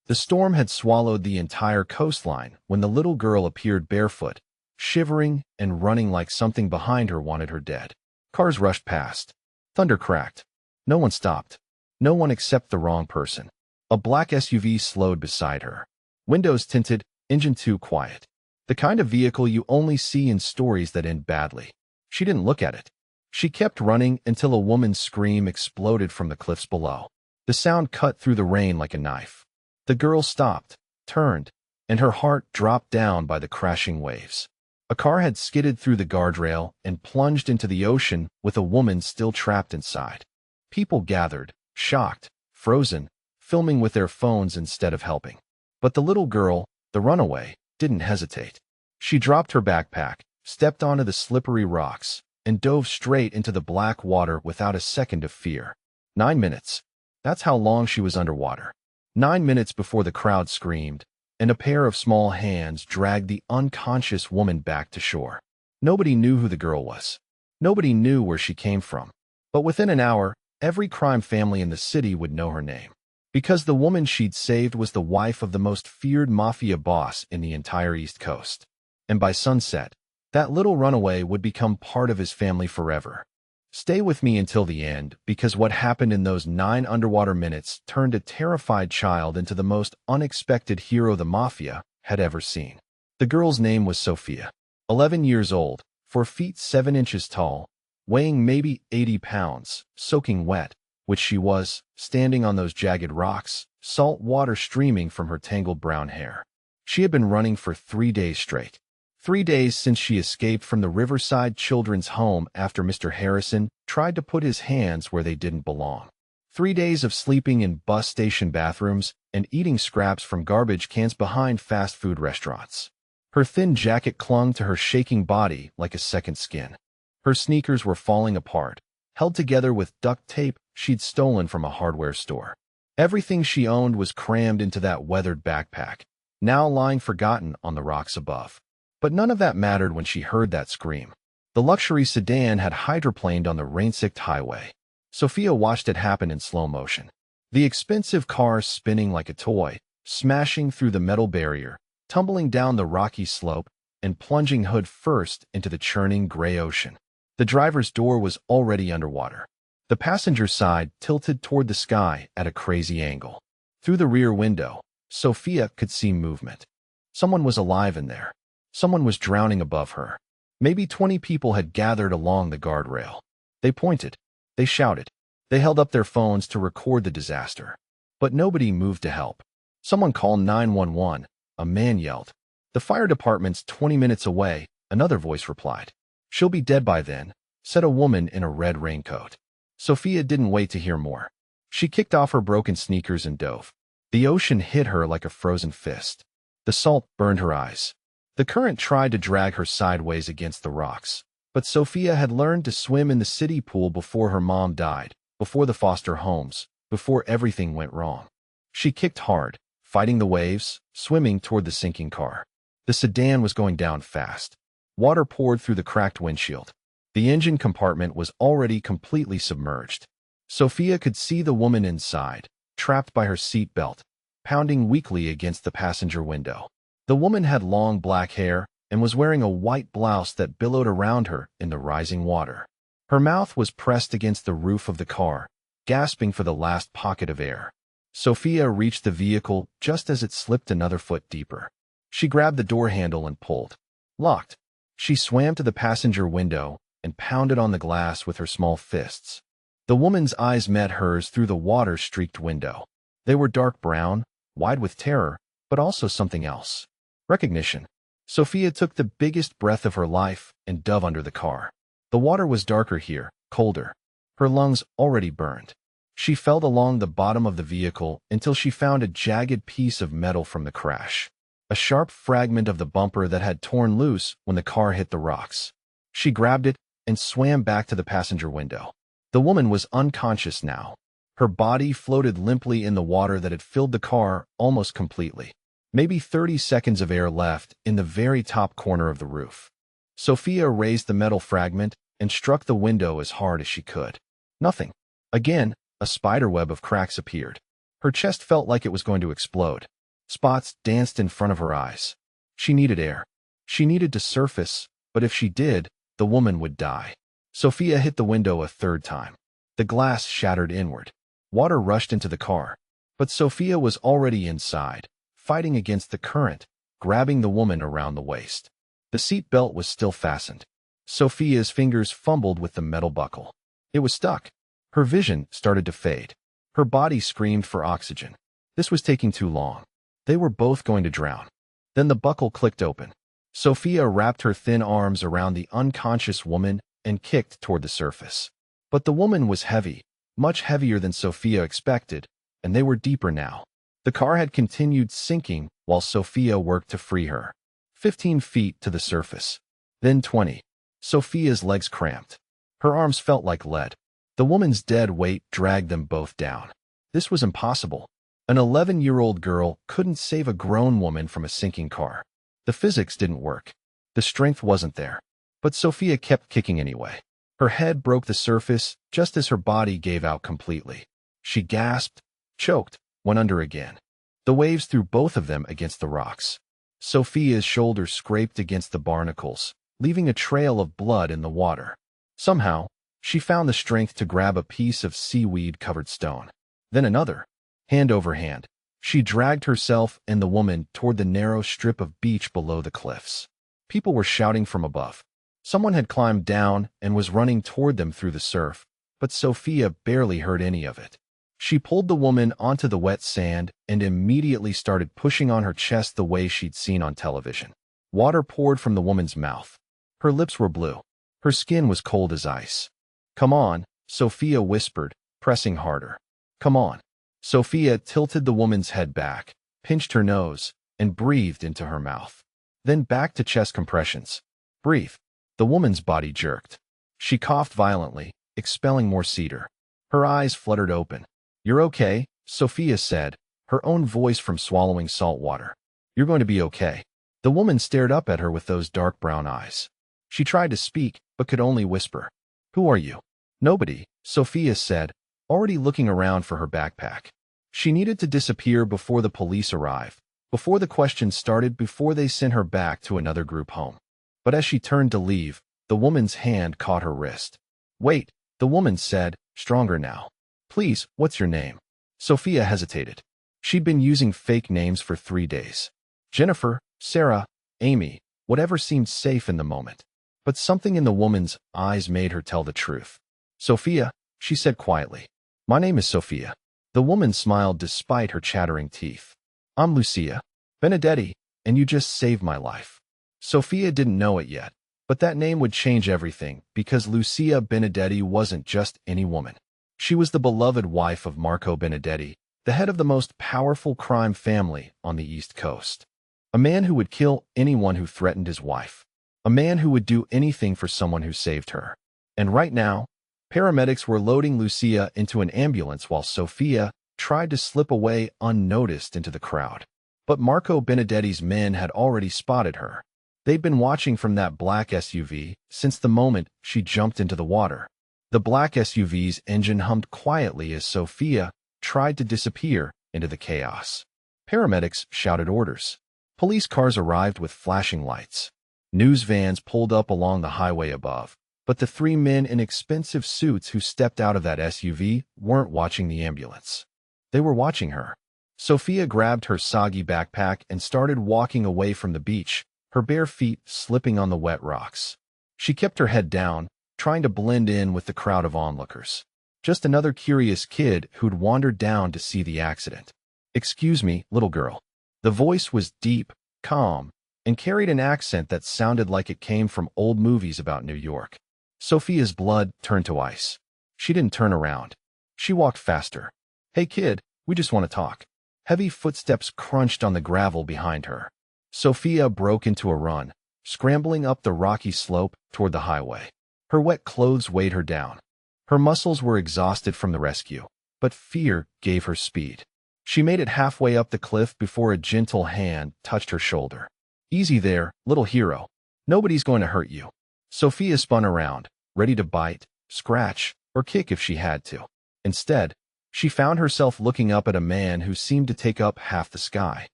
The storm had swallowed the entire coastline when the little girl appeared barefoot, shivering and running like something behind her wanted her dead. Cars rushed past. Thunder cracked. No one stopped. No one except the wrong person. A black SUV slowed beside her. Windows tinted, engine too quiet. The kind of vehicle you only see in stories that end badly. She didn't look at it. She kept running until a woman's scream exploded from the cliffs below. The sound cut through the rain like a knife. The girl stopped, turned, and her heart dropped down by the crashing waves. A car had skidded through the guardrail and plunged into the ocean with a woman still trapped inside. People gathered, shocked, frozen, filming with their phones instead of helping. But the little girl, the runaway, didn't hesitate. She dropped her backpack, stepped onto the slippery rocks, and dove straight into the black water without a second of fear. 9 minutes. That's how long she was underwater. 9 minutes before the crowd screamed, and a pair of small hands dragged the unconscious woman back to shore. Nobody knew who the girl was. Nobody knew where she came from. But within an hour, every crime family in the city would know her name. Because the woman she'd saved was the wife of the most feared Mafia boss in the entire East Coast. And by sunset, that little runaway would become part of his family forever. Stay with me until the end, because what happened in those 9 underwater minutes turned a terrified child into the most unexpected hero the Mafia had ever seen. The girl's name was Sophia. 11 years old, 4 feet 7 inches tall, weighing maybe 80 pounds, soaking wet, which she was, standing on those jagged rocks, salt water streaming from her tangled brown hair. She had been running for 3 days straight. 3 days since she escaped from the Riverside Children's Home after Mr. Harrison tried to put his hands where they didn't belong. 3 days of sleeping in bus station bathrooms and eating scraps from garbage cans behind fast food restaurants. Her thin jacket clung to her shaking body like a second skin. Her sneakers were falling apart, held together with duct tape she'd stolen from a hardware store. Everything she owned was crammed into that weathered backpack, now lying forgotten on the rocks above. But none of that mattered when she heard that scream. The luxury sedan had hydroplaned on the rain-soaked highway. Sophia watched it happen in slow motion. The expensive car spinning like a toy, smashing through the metal barrier, tumbling down the rocky slope, and plunging hood first into the churning gray ocean. The driver's door was already underwater. The passenger side tilted toward the sky at a crazy angle. Through the rear window, Sophia could see movement. Someone was alive in there. Someone was drowning above her. Maybe 20 people had gathered along the guardrail. They pointed. They shouted. They held up their phones to record the disaster. But nobody moved to help. Someone called 911. A man yelled. The fire department's 20 minutes away, another voice replied. She'll be dead by then, said a woman in a red raincoat. Sophia didn't wait to hear more. She kicked off her broken sneakers and dove. The ocean hit her like a frozen fist. The salt burned her eyes. The current tried to drag her sideways against the rocks, but Sophia had learned to swim in the city pool before her mom died, before the foster homes, before everything went wrong. She kicked hard, fighting the waves, swimming toward the sinking car. The sedan was going down fast. Water poured through the cracked windshield. The engine compartment was already completely submerged. Sophia could see the woman inside, trapped by her seat belt, pounding weakly against the passenger window. The woman had long black hair and was wearing a white blouse that billowed around her in the rising water. Her mouth was pressed against the roof of the car, gasping for the last pocket of air. Sophia reached the vehicle just as it slipped another foot deeper. She grabbed the door handle and pulled. Locked. She swam to the passenger window and pounded on the glass with her small fists. The woman's eyes met hers through the water-streaked window. They were dark brown, wide with terror, but also something else. Recognition. Sophia took the biggest breath of her life and dove under the car. The water was darker here, colder. Her lungs already burned. She felt along the bottom of the vehicle until she found a jagged piece of metal from the crash. A sharp fragment of the bumper that had torn loose when the car hit the rocks. She grabbed it and swam back to the passenger window. The woman was unconscious now. Her body floated limply in the water that had filled the car almost completely. Maybe 30 seconds of air left in the very top corner of the roof. Sophia raised the metal fragment and struck the window as hard as she could. Nothing. Again, a spiderweb of cracks appeared. Her chest felt like it was going to explode. Spots danced in front of her eyes. She needed air. She needed to surface, but if she did, the woman would die. Sophia hit the window a third time. The glass shattered inward. Water rushed into the car. But Sophia was already inside, fighting against the current, grabbing the woman around the waist. The seat belt was still fastened. Sophia's fingers fumbled with the metal buckle. It was stuck. Her vision started to fade. Her body screamed for oxygen. This was taking too long. They were both going to drown. Then the buckle clicked open. Sophia wrapped her thin arms around the unconscious woman and kicked toward the surface. But the woman was heavy, much heavier than Sophia expected, and they were deeper now. The car had continued sinking while Sophia worked to free her. 15 feet to the surface. Then 20. Sophia's legs cramped. Her arms felt like lead. The woman's dead weight dragged them both down. This was impossible. An 11-year-old girl couldn't save a grown woman from a sinking car. The physics didn't work. The strength wasn't there. But Sophia kept kicking anyway. Her head broke the surface just as her body gave out completely. She gasped, choked, went under again. The waves threw both of them against the rocks. Sophia's shoulders scraped against the barnacles, leaving a trail of blood in the water. Somehow, she found the strength to grab a piece of seaweed-covered stone. Then another. Hand over hand, she dragged herself and the woman toward the narrow strip of beach below the cliffs. People were shouting from above. Someone had climbed down and was running toward them through the surf, but Sophia barely heard any of it. She pulled the woman onto the wet sand and immediately started pushing on her chest the way she'd seen on television. Water poured from the woman's mouth. Her lips were blue. Her skin was cold as ice. "Come on," Sophia whispered, pressing harder. "Come on." Sophia tilted the woman's head back, pinched her nose, and breathed into her mouth. Then back to chest compressions. "Breathe." The woman's body jerked. She coughed violently, expelling more cedar. Her eyes fluttered open. "You're okay," Sophia said, her own voice from swallowing salt water. "You're going to be okay." The woman stared up at her with those dark brown eyes. She tried to speak, but could only whisper. "Who are you?" "Nobody," Sophia said, already looking around for her backpack. She needed to disappear before the police arrived, before the questions started, before they sent her back to another group home. But as she turned to leave, the woman's hand caught her wrist. "Wait," the woman said, stronger now. "Please, what's your name?" Sophia hesitated. She'd been using fake names for 3 days. Jennifer, Sarah, Amy, whatever seemed safe in the moment. But something in the woman's eyes made her tell the truth. "Sophia," she said quietly. "My name is Sophia." The woman smiled despite her chattering teeth. "I'm Lucia Benedetti, and you just saved my life." Sophia didn't know it yet, but that name would change everything, because Lucia Benedetti wasn't just any woman. She was the beloved wife of Marco Benedetti, the head of the most powerful crime family on the East Coast. A man who would kill anyone who threatened his wife. A man who would do anything for someone who saved her. And right now, paramedics were loading Lucia into an ambulance while Sophia tried to slip away unnoticed into the crowd. But Marco Benedetti's men had already spotted her. They'd been watching from that black SUV since the moment she jumped into the water. The black SUV's engine hummed quietly as Sophia tried to disappear into the chaos. Paramedics shouted orders. Police cars arrived with flashing lights. News vans pulled up along the highway above. But the 3 men in expensive suits who stepped out of that SUV weren't watching the ambulance. They were watching her. Sophia grabbed her soggy backpack and started walking away from the beach, her bare feet slipping on the wet rocks. She kept her head down, trying to blend in with the crowd of onlookers. Just another curious kid who'd wandered down to see the accident. "Excuse me, little girl." The voice was deep, calm, and carried an accent that sounded like it came from old movies about New York. Sophia's blood turned to ice. She didn't turn around. She walked faster. "Hey kid, we just want to talk." Heavy footsteps crunched on the gravel behind her. Sophia broke into a run, scrambling up the rocky slope toward the highway. Her wet clothes weighed her down. Her muscles were exhausted from the rescue, but fear gave her speed. She made it halfway up the cliff before a gentle hand touched her shoulder. "Easy there, little hero. Nobody's going to hurt you." Sophia spun around, ready to bite, scratch, or kick if she had to. Instead, she found herself looking up at a man who seemed to take up half the sky.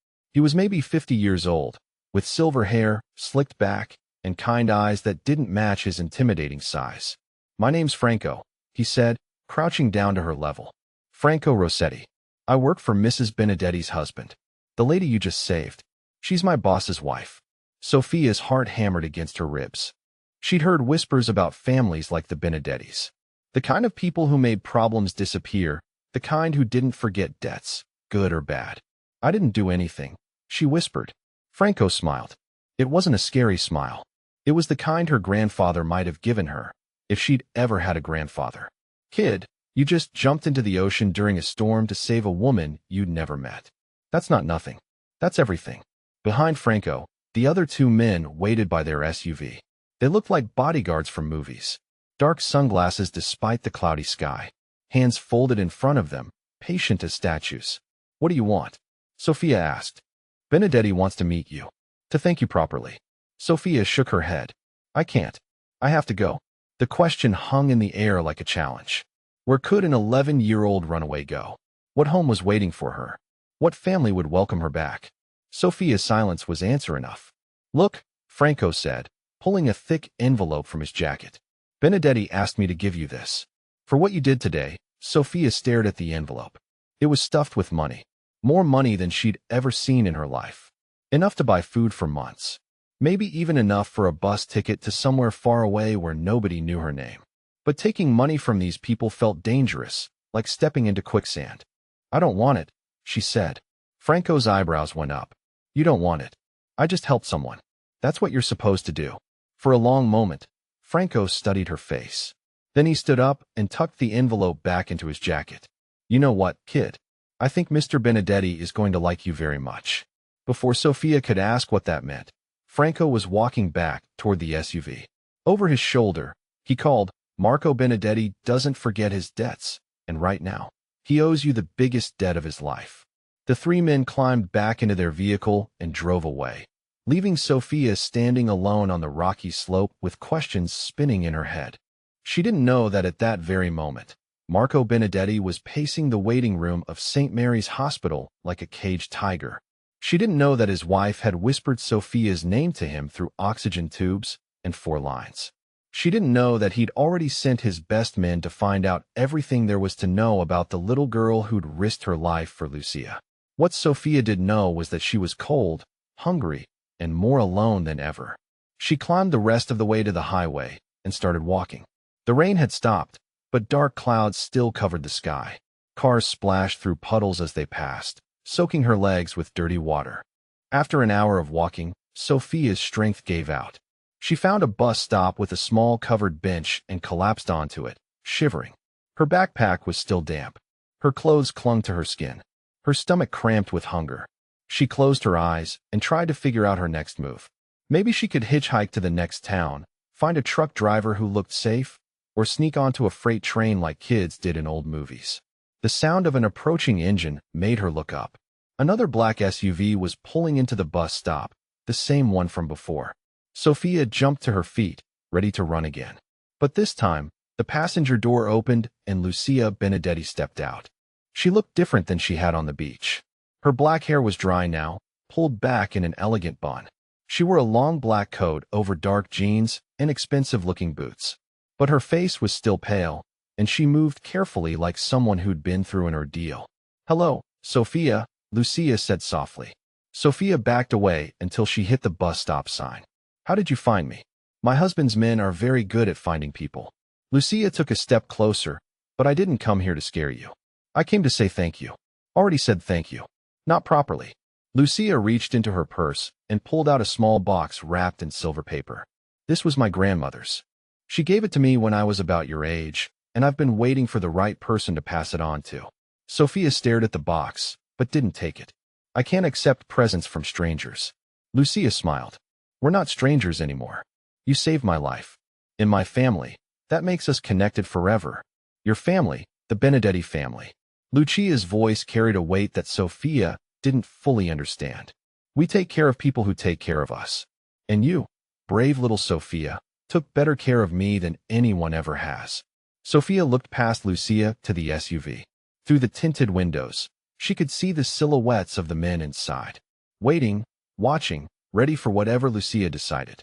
He was maybe 50 years old, with silver hair, slicked back, and kind eyes that didn't match his intimidating size. "My name's Franco," he said, crouching down to her level. "Franco Rossetti. I work for Mrs. Benedetti's husband. The lady you just saved. She's my boss's wife." Sophia's heart hammered against her ribs. She'd heard whispers about families like the Benedettis. The kind of people who made problems disappear, the kind who didn't forget debts, good or bad. "I didn't do anything," she whispered. Franco smiled. It wasn't a scary smile. It was the kind her grandfather might have given her, if she'd ever had a grandfather. "Kid, you just jumped into the ocean during a storm to save a woman you'd never met. That's not nothing. That's everything." Behind Franco, the other two men waited by their SUV. They looked like bodyguards from movies. Dark sunglasses despite the cloudy sky. Hands folded in front of them, patient as statues. "What do you want?" Sophia asked. "Benedetti wants to meet you. To thank you properly." Sophia shook her head. "I can't. I have to go." The question hung in the air like a challenge. Where could an 11-year-old runaway go? What home was waiting for her? What family would welcome her back? Sophia's silence was answer enough. "Look," Franco said, pulling a thick envelope from his jacket. "Benedetti asked me to give you this. For what you did today." Sophia stared at the envelope. It was stuffed with money. More money than she'd ever seen in her life. Enough to buy food for months. Maybe even enough for a bus ticket to somewhere far away where nobody knew her name. But taking money from these people felt dangerous, like stepping into quicksand. "I don't want it," she said. Franco's eyebrows went up. "You don't want it. I just helped someone. That's what you're supposed to do." For a long moment, Franco studied her face. Then he stood up and tucked the envelope back into his jacket. "You know what, kid? I think Mr. Benedetti is going to like you very much." Before Sophia could ask what that meant, Franco was walking back toward the SUV. Over his shoulder, he called, "Marco Benedetti doesn't forget his debts, and right now, he owes you the biggest debt of his life." The three men climbed back into their vehicle and drove away, leaving Sophia standing alone on the rocky slope with questions spinning in her head. She didn't know that at that very moment, Marco Benedetti was pacing the waiting room of St. Mary's Hospital like a caged tiger. She didn't know that his wife had whispered Sophia's name to him through oxygen tubes and 4 lines. She didn't know that he'd already sent his best men to find out everything there was to know about the little girl who'd risked her life for Lucia. What Sophia did know was that she was cold, hungry, and more alone than ever. She climbed the rest of the way to the highway and started walking. The rain had stopped, but dark clouds still covered the sky. Cars splashed through puddles as they passed, soaking her legs with dirty water. After an hour of walking, Sophia's strength gave out. She found a bus stop with a small covered bench and collapsed onto it, shivering. Her backpack was still damp. Her clothes clung to her skin. Her stomach cramped with hunger. She closed her eyes and tried to figure out her next move. Maybe she could hitchhike to the next town, find a truck driver who looked safe, or sneak onto a freight train like kids did in old movies. The sound of an approaching engine made her look up. Another black SUV was pulling into the bus stop, the same one from before. Sophia jumped to her feet, ready to run again. But this time, the passenger door opened and Lucia Benedetti stepped out. She looked different than she had on the beach. Her black hair was dry now, pulled back in an elegant bun. She wore a long black coat over dark jeans and expensive-looking boots. But her face was still pale, and she moved carefully like someone who'd been through an ordeal. "Hello, Sophia," Lucia said softly. Sophia backed away until she hit the bus stop sign. "How did you find me?" "My husband's men are very good at finding people." Lucia took a step closer, "But I didn't come here to scare you. I came to say thank you." "Already said thank you." "Not properly." Lucia reached into her purse and pulled out a small box wrapped in silver paper. "This was my grandmother's. She gave it to me when I was about your age, and I've been waiting for the right person to pass it on to." Sophia stared at the box, but didn't take it. "I can't accept presents from strangers." Lucia smiled. "We're not strangers anymore. You saved my life. In my family, that makes us connected forever. Your family, the Benedetti family." Lucia's voice carried a weight that Sophia didn't fully understand. "We take care of people who take care of us. And you, brave little Sophia, took better care of me than anyone ever has." Sophia looked past Lucia to the SUV. Through the tinted windows, she could see the silhouettes of the men inside. waiting, watching, ready for whatever Lucia decided.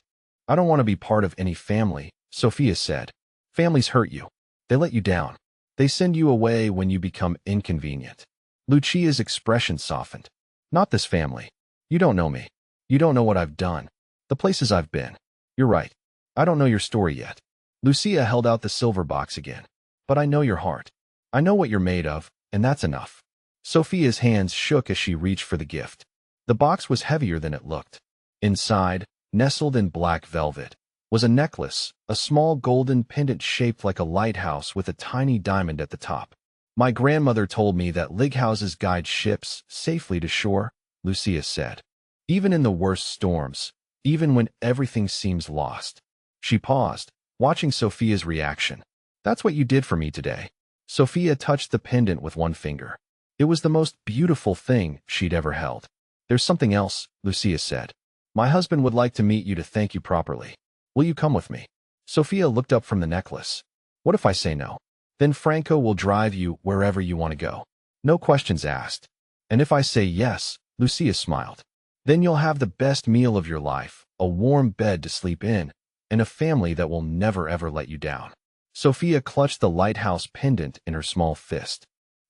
I don't want to be part of any family, Sophia said. Families hurt you. They let you down. They send you away when you become inconvenient. Lucia's expression softened. Not this family. You don't know me. You don't know what I've done. The places I've been. You're right. I don't know your story yet. Lucia held out the silver box again. But I know your heart. I know what you're made of, and that's enough. Sophia's hands shook as she reached for the gift. The box was heavier than it looked. Inside, nestled in black velvet, was a necklace, a small golden pendant shaped like a lighthouse with a tiny diamond at the top. My grandmother told me that lighthouses guide ships safely to shore, Lucia said. Even in the worst storms, even when everything seems lost. She paused, watching Sophia's reaction. That's what you did for me today. Sophia touched the pendant with one finger. It was the most beautiful thing she'd ever held. There's something else, Lucia said. My husband would like to meet you to thank you properly. Will you come with me? Sophia looked up from the necklace. What if I say no? Then Franco will drive you wherever you want to go. No questions asked. And if I say yes, Lucia smiled. Then you'll have the best meal of your life, a warm bed to sleep in, and a family that will never ever let you down. Sophia clutched the lighthouse pendant in her small fist.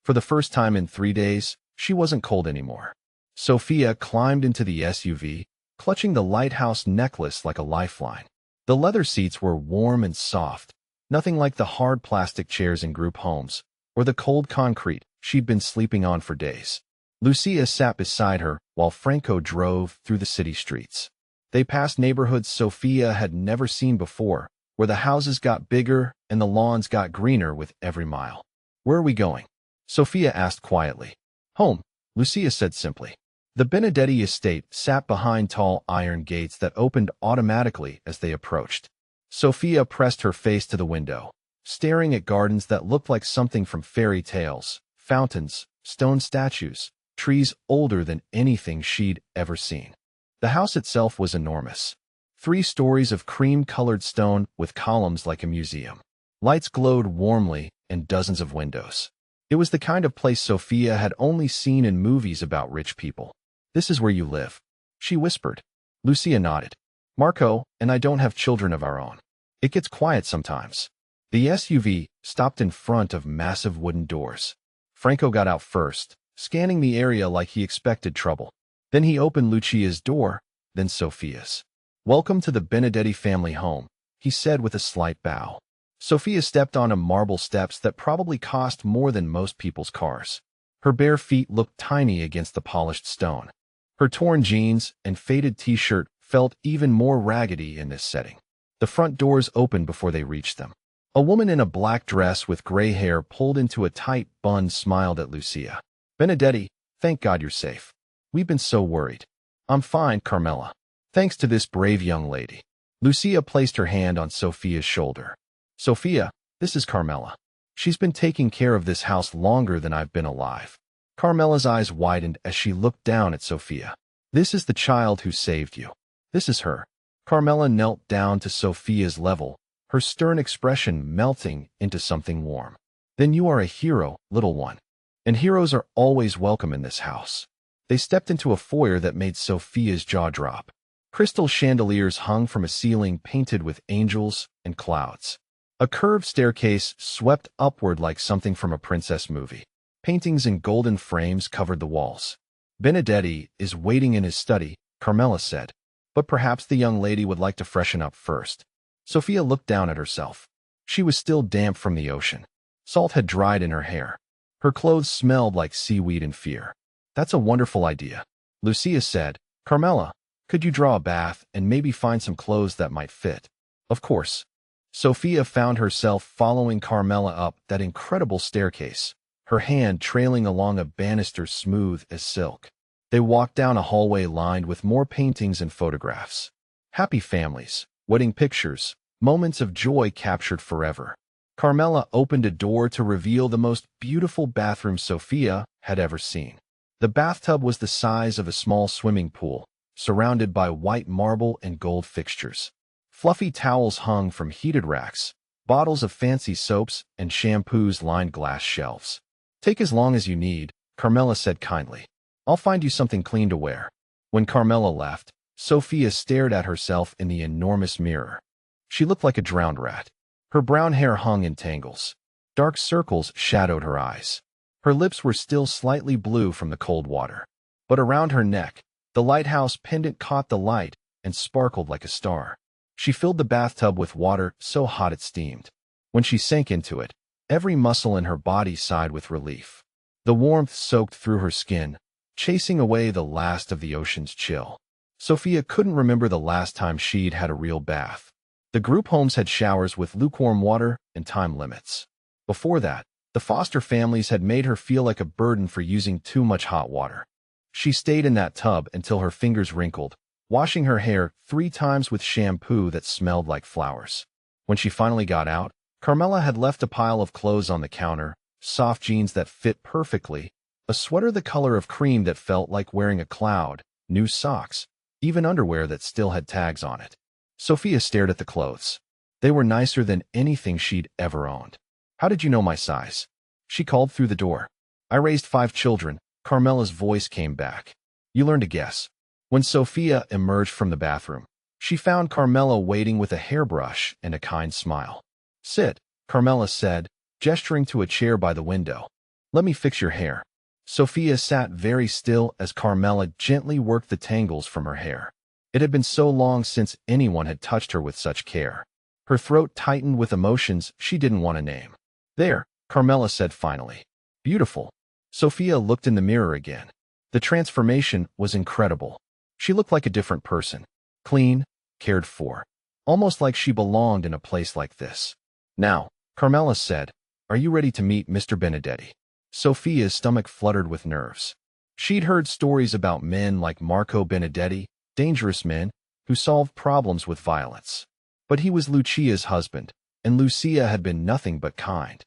For the first time in 3 days, she wasn't cold anymore. Sophia climbed into the SUV, clutching the lighthouse necklace like a lifeline. The leather seats were warm and soft, nothing like the hard plastic chairs in group homes, or the cold concrete she'd been sleeping on for days. Lucia sat beside her while Franco drove through the city streets. They passed neighborhoods Sophia had never seen before, where the houses got bigger and the lawns got greener with every mile. Where are we going? Sophia asked quietly. Home, Lucia said simply. The Benedetti estate sat behind tall iron gates that opened automatically as they approached. Sophia pressed her face to the window, staring at gardens that looked like something from fairy tales, fountains, stone statues, trees older than anything she'd ever seen. The house itself was enormous. 3 stories of cream-colored stone with columns like a museum. Lights glowed warmly and dozens of windows. It was the kind of place Sophia had only seen in movies about rich people. This is where you live, she whispered. Lucia nodded. Marco and I don't have children of our own. It gets quiet sometimes. The SUV stopped in front of massive wooden doors. Franco got out first, scanning the area like he expected trouble. Then he opened Lucia's door, then Sophia's. Welcome to the Benedetti family home, he said with a slight bow. Sophia stepped onto marble steps that probably cost more than most people's cars. Her bare feet looked tiny against the polished stone. Her torn jeans and faded t-shirt felt even more raggedy in this setting. The front doors opened before they reached them. A woman in a black dress with gray hair pulled into a tight bun smiled at Lucia. Benedetti, thank God you're safe. We've been so worried. I'm fine, Carmela. Thanks to this brave young lady. Lucia placed her hand on Sophia's shoulder. Sophia, this is Carmela. She's been taking care of this house longer than I've been alive. Carmela's eyes widened as she looked down at Sophia. This is the child who saved you. This is her. Carmela knelt down to Sophia's level, her stern expression melting into something warm. Then you are a hero, little one. And heroes are always welcome in this house. They stepped into a foyer that made Sophia's jaw drop. Crystal chandeliers hung from a ceiling painted with angels and clouds. A curved staircase swept upward like something from a princess movie. Paintings in golden frames covered the walls. Benedetti is waiting in his study, Carmela said. But perhaps the young lady would like to freshen up first. Sophia looked down at herself. She was still damp from the ocean. Salt had dried in her hair. Her clothes smelled like seaweed and fear. That's a wonderful idea. Lucia said, Carmela, could you draw a bath and maybe find some clothes that might fit? Of course. Sophia found herself following Carmela up that incredible staircase, her hand trailing along a banister smooth as silk. They walked down a hallway lined with more paintings and photographs. Happy families, wedding pictures, moments of joy captured forever. Carmela opened a door to reveal the most beautiful bathroom Sophia had ever seen. The bathtub was the size of a small swimming pool, surrounded by white marble and gold fixtures. Fluffy towels hung from heated racks, bottles of fancy soaps and shampoos lined glass shelves. Take as long as you need, Carmela said kindly. I'll find you something clean to wear. When Carmela left, Sophia stared at herself in the enormous mirror. She looked like a drowned rat. Her brown hair hung in tangles. Dark circles shadowed her eyes. Her lips were still slightly blue from the cold water. But around her neck, the lighthouse pendant caught the light and sparkled like a star. She filled the bathtub with water so hot it steamed. When she sank into it, every muscle in her body sighed with relief. The warmth soaked through her skin, chasing away the last of the ocean's chill. Sophia couldn't remember the last time she'd had a real bath. The group homes had showers with lukewarm water and time limits. Before that, the foster families had made her feel like a burden for using too much hot water. She stayed in that tub until her fingers wrinkled, washing her hair 3 times with shampoo that smelled like flowers. When she finally got out, Carmela had left a pile of clothes on the counter, soft jeans that fit perfectly, a sweater the color of cream that felt like wearing a cloud, new socks, even underwear that still had tags on it. Sophia stared at the clothes. They were nicer than anything she'd ever owned. "How did you know my size?" she called through the door. "I raised 5 children," Carmela's voice came back. "You learned to guess." When Sophia emerged from the bathroom, she found Carmela waiting with a hairbrush and a kind smile. "Sit," Carmela said, gesturing to a chair by the window. "Let me fix your hair." Sophia sat very still as Carmela gently worked the tangles from her hair. It had been so long since anyone had touched her with such care. Her throat tightened with emotions she didn't want to name. "There," Carmela said finally. "Beautiful." Sophia looked in the mirror again. The transformation was incredible. She looked like a different person. Clean, cared for. Almost like she belonged in a place like this. "Now," Carmela said, "are you ready to meet Mr. Benedetti?" Sophia's stomach fluttered with nerves. She'd heard stories about men like Marco Benedetti, dangerous men, who solved problems with violence. But he was Lucia's husband, and Lucia had been nothing but kind.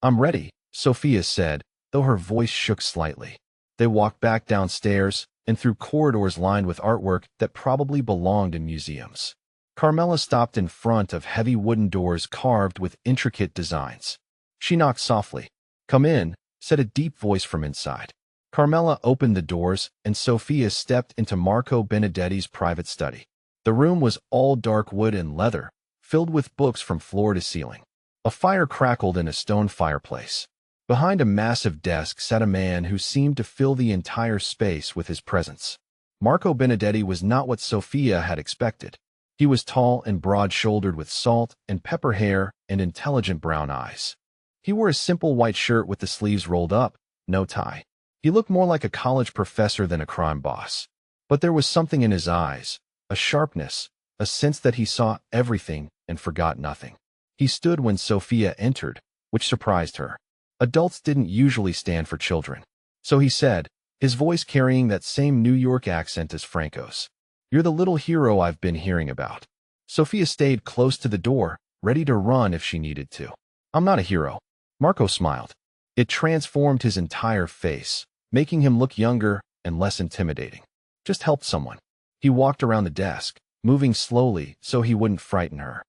"I'm ready," Sophia said, though her voice shook slightly. They walked back downstairs and through corridors lined with artwork that probably belonged in museums. Carmela stopped in front of heavy wooden doors carved with intricate designs. She knocked softly. "Come in," said a deep voice from inside. Carmela opened the doors, and Sophia stepped into Marco Benedetti's private study. The room was all dark wood and leather, filled with books from floor to ceiling. A fire crackled in a stone fireplace. Behind a massive desk sat a man who seemed to fill the entire space with his presence. Marco Benedetti was not what Sophia had expected. He was tall and broad-shouldered with salt and pepper hair and intelligent brown eyes. He wore a simple white shirt with the sleeves rolled up, no tie. He looked more like a college professor than a crime boss. But there was something in his eyes, a sharpness, a sense that he saw everything and forgot nothing. He stood when Sophia entered, which surprised her. Adults didn't usually stand for children. So he said, his voice carrying that same New York accent as Franco's. "You're the little hero I've been hearing about." Sophia stayed close to the door, ready to run if she needed to. "I'm not a hero." Marco smiled. It transformed his entire face, making him look younger and less intimidating. "Just helped someone." He walked around the desk, moving slowly so he wouldn't frighten her.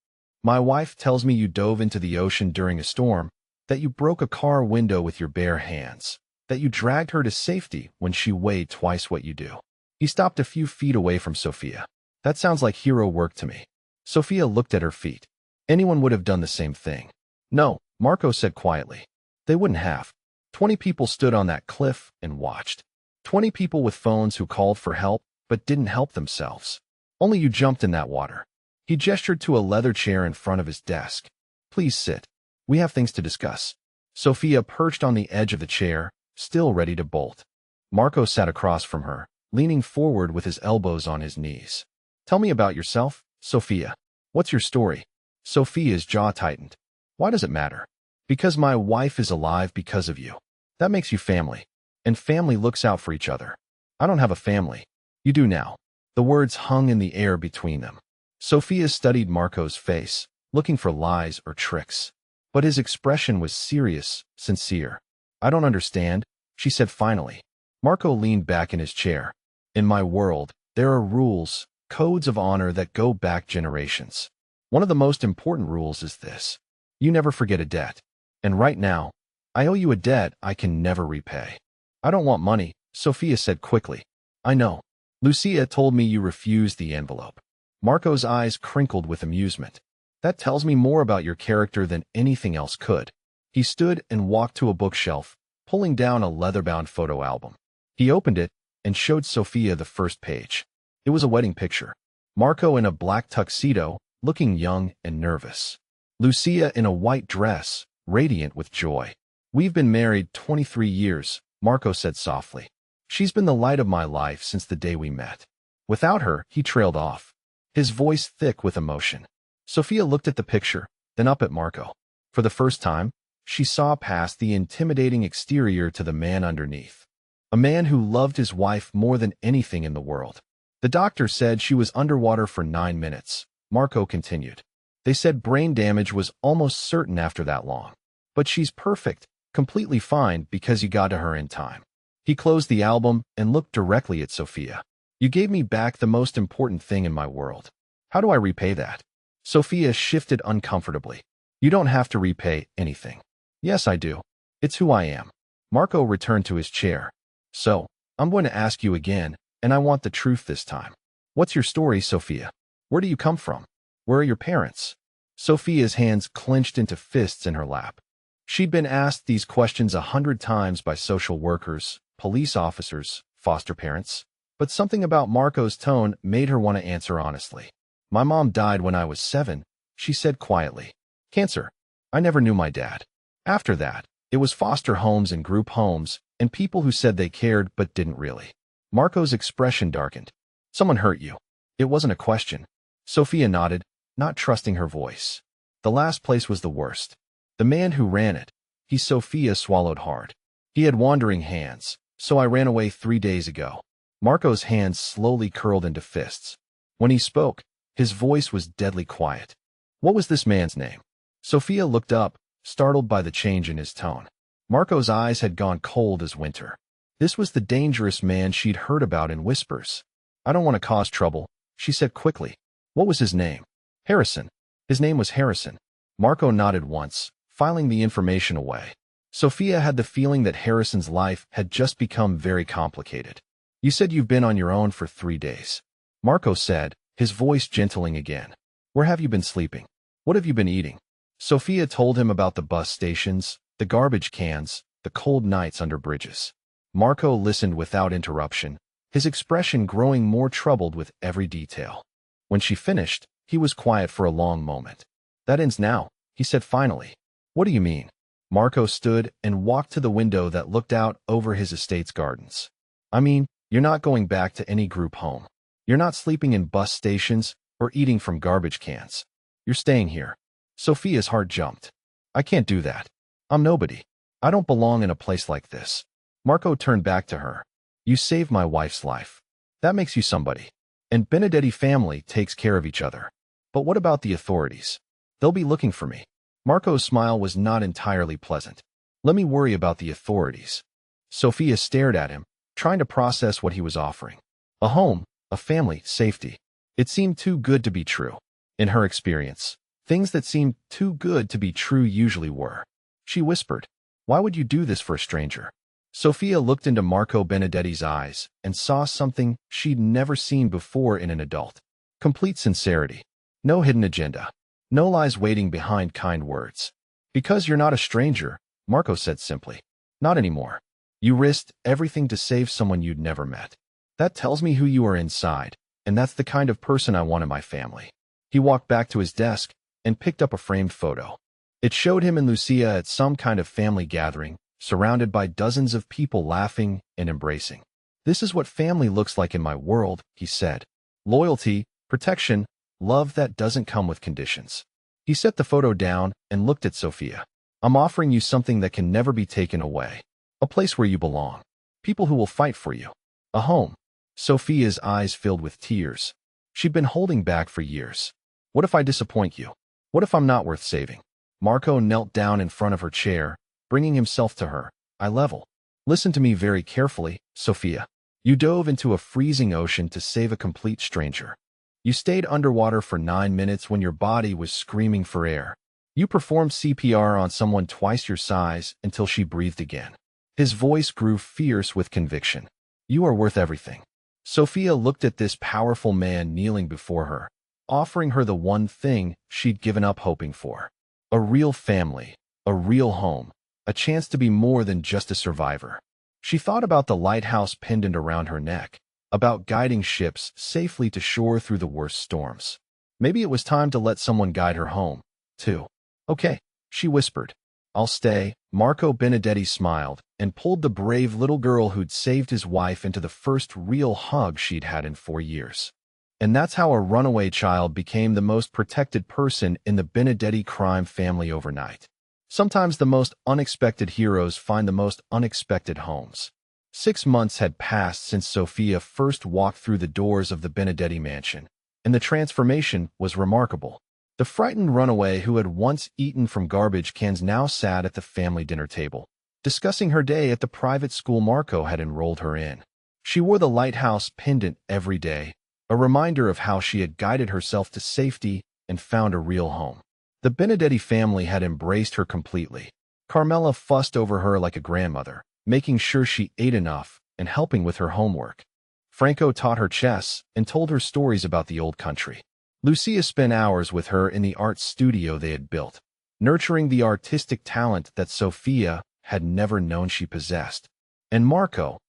"My wife tells me you dove into the ocean during a storm, that you broke a car window with your bare hands, that you dragged her to safety when she weighed twice what you do." He stopped a few feet away from Sophia. "That sounds like hero work to me." Sophia looked at her feet. Anyone would have done the same thing. "No," Marco said quietly. "They wouldn't have." 20 people stood on that cliff and watched. 20 people with phones who called for help but didn't help themselves. "Only you jumped in that water." He gestured to a leather chair in front of his desk. "Please sit. We have things to discuss." Sophia perched on the edge of the chair, still ready to bolt. Marco sat across from her, leaning forward with his elbows on his knees. "Tell me about yourself, Sophia. What's your story?" Sophia's jaw tightened. "Why does it matter?" "Because my wife is alive because of you. That makes you family. And family looks out for each other. I don't have a family. You do now." The words hung in the air between them. Sophia studied Marco's face, looking for lies or tricks. But his expression was serious, sincere. "I don't understand," she said finally. Marco leaned back in his chair. "In my world, there are rules, codes of honor that go back generations. One of the most important rules is this: you never forget a debt. And right now, I owe you a debt I can never repay." "I don't want money," Sophia said quickly. "I know. Lucia told me you refused the envelope. Marco's eyes crinkled with amusement. That tells me more about your character than anything else could. He stood and walked to a bookshelf, pulling down a leather-bound photo album. He opened it and showed Sophia the first page. It was a wedding picture. Marco in a black tuxedo, looking young and nervous. Lucia in a white dress, radiant with joy. We've been married 23 years, Marco said softly. She's been the light of my life since the day we met. Without her, he trailed off, his voice thick with emotion. Sophia looked at the picture, then up at Marco. For the first time, she saw past the intimidating exterior to the man underneath. A man who loved his wife more than anything in the world. The doctor said she was underwater for 9 minutes, Marco continued. They said brain damage was almost certain after that long. But she's perfect, completely fine because you got to her in time. He closed the album and looked directly at Sophia. You gave me back the most important thing in my world. How do I repay that? Sophia shifted uncomfortably. You don't have to repay anything. Yes, I do. It's who I am. Marco returned to his chair. So, I'm going to ask you again, and I want the truth this time. What's your story, Sophia? Where do you come from? Where are your parents? Sophia's hands clenched into fists in her lap. She'd been asked these questions 100 times by social workers, police officers, foster parents, but something about Marco's tone made her want to answer honestly. My mom died when I was 7, she said quietly. Cancer. I never knew my dad. After that, it was foster homes and group homes, and people who said they cared but didn't really. Marco's expression darkened. Someone hurt you. It wasn't a question. Sophia nodded, not trusting her voice. The last place was the worst. The man who ran it. Sophia swallowed hard. He had wandering hands, so I ran away 3 days ago. Marco's hands slowly curled into fists. When he spoke, his voice was deadly quiet. What was this man's name? Sophia looked up, startled by the change in his tone. Marco's eyes had gone cold as winter. This was the dangerous man she'd heard about in whispers. I don't want to cause trouble, she said quickly. What was his name? Harrison. His name was Harrison. Marco nodded once, filing the information away. Sophia had the feeling that Harrison's life had just become very complicated. You said you've been on your own for 3 days. Marco said, his voice gentling again. Where have you been sleeping? What have you been eating? Sophia told him about the bus stations, the garbage cans, the cold nights under bridges. Marco listened without interruption, his expression growing more troubled with every detail. When she finished, he was quiet for a long moment. That ends now, he said finally. What do you mean? Marco stood and walked to the window that looked out over his estate's gardens. I mean, you're not going back to any group home. You're not sleeping in bus stations or eating from garbage cans. You're staying here. Sophia's heart jumped. I can't do that. I'm nobody. I don't belong in a place like this. Marco turned back to her. You saved my wife's life. That makes you somebody. And Benedetti family takes care of each other. But what about the authorities? They'll be looking for me. Marco's smile was not entirely pleasant. Let me worry about the authorities. Sophia stared at him, trying to process what he was offering. A home, a family, safety. It seemed too good to be true. In her experience, things that seemed too good to be true usually were. She whispered, why would you do this for a stranger? Sophia looked into Marco Benedetti's eyes and saw something she'd never seen before in an adult. Complete sincerity. No hidden agenda. No lies waiting behind kind words. Because you're not a stranger, Marco said simply. Not anymore. You risked everything to save someone you'd never met. That tells me who you are inside, and that's the kind of person I want in my family. He walked back to his desk and picked up a framed photo. It showed him and Lucia at some kind of family gathering, surrounded by dozens of people laughing and embracing. This is what family looks like in my world, he said. Loyalty, protection, love that doesn't come with conditions. He set the photo down and looked at Sophia. I'm offering you something that can never be taken away. A place where you belong. People who will fight for you. A home. Sophia's eyes filled with tears. She'd been holding back for years. What if I disappoint you? What if I'm not worth saving? Marco knelt down in front of her chair, bringing himself to her. Eye level. Listen to me very carefully, Sophia. You dove into a freezing ocean to save a complete stranger. You stayed underwater for 9 minutes when your body was screaming for air. You performed CPR on someone twice your size until she breathed again. His voice grew fierce with conviction. You are worth everything. Sophia looked at this powerful man kneeling before her, offering her the one thing she'd given up hoping for. A real family, a real home, a chance to be more than just a survivor. She thought about the lighthouse pendant around her neck, about guiding ships safely to shore through the worst storms. Maybe it was time to let someone guide her home, too. Okay, she whispered. I'll stay. Marco Benedetti smiled and pulled the brave little girl who'd saved his wife into the first real hug she'd had in 4 years. And that's how a runaway child became the most protected person in the Benedetti crime family overnight. Sometimes the most unexpected heroes find the most unexpected homes. 6 months had passed since Sophia first walked through the doors of the Benedetti mansion, and the transformation was remarkable. The frightened runaway who had once eaten from garbage cans now sat at the family dinner table, discussing her day at the private school Marco had enrolled her in. She wore the lighthouse pendant every day, a reminder of how she had guided herself to safety and found a real home. The Benedetti family had embraced her completely. Carmela fussed over her like a grandmother, making sure she ate enough and helping with her homework. Franco taught her chess and told her stories about the old country. Lucia spent hours with her in the art studio they had built, nurturing the artistic talent that Sophia had never known she possessed. And Marco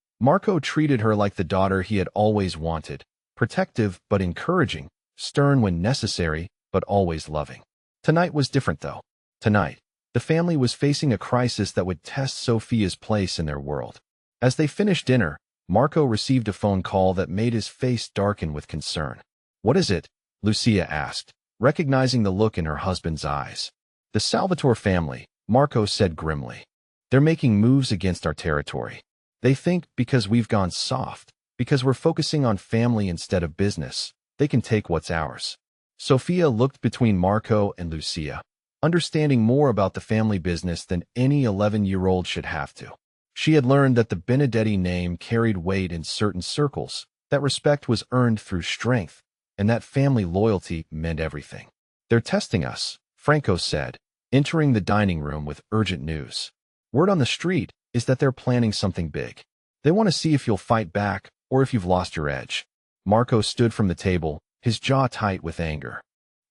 treated her like the daughter he had always wanted, protective but encouraging, stern when necessary but always loving. Tonight was different, though. Tonight, the family was facing a crisis that would test Sophia's place in their world. As they finished dinner, Marco received a phone call that made his face darken with concern. What is it? Lucia asked, recognizing the look in her husband's eyes. The Salvatore family, Marco said grimly. They're making moves against our territory. They think because we've gone soft, because we're focusing on family instead of business, they can take what's ours. Sophia looked between Marco and Lucia, understanding more about the family business than any 11-year-old should have to. She had learned that the Benedetti name carried weight in certain circles, that respect was earned through strength, and that family loyalty meant everything. They're testing us, Franco said, entering the dining room with urgent news. Word on the street is that they're planning something big. They want to see if you'll fight back or if you've lost your edge. Marco stood from the table, his jaw tight with anger.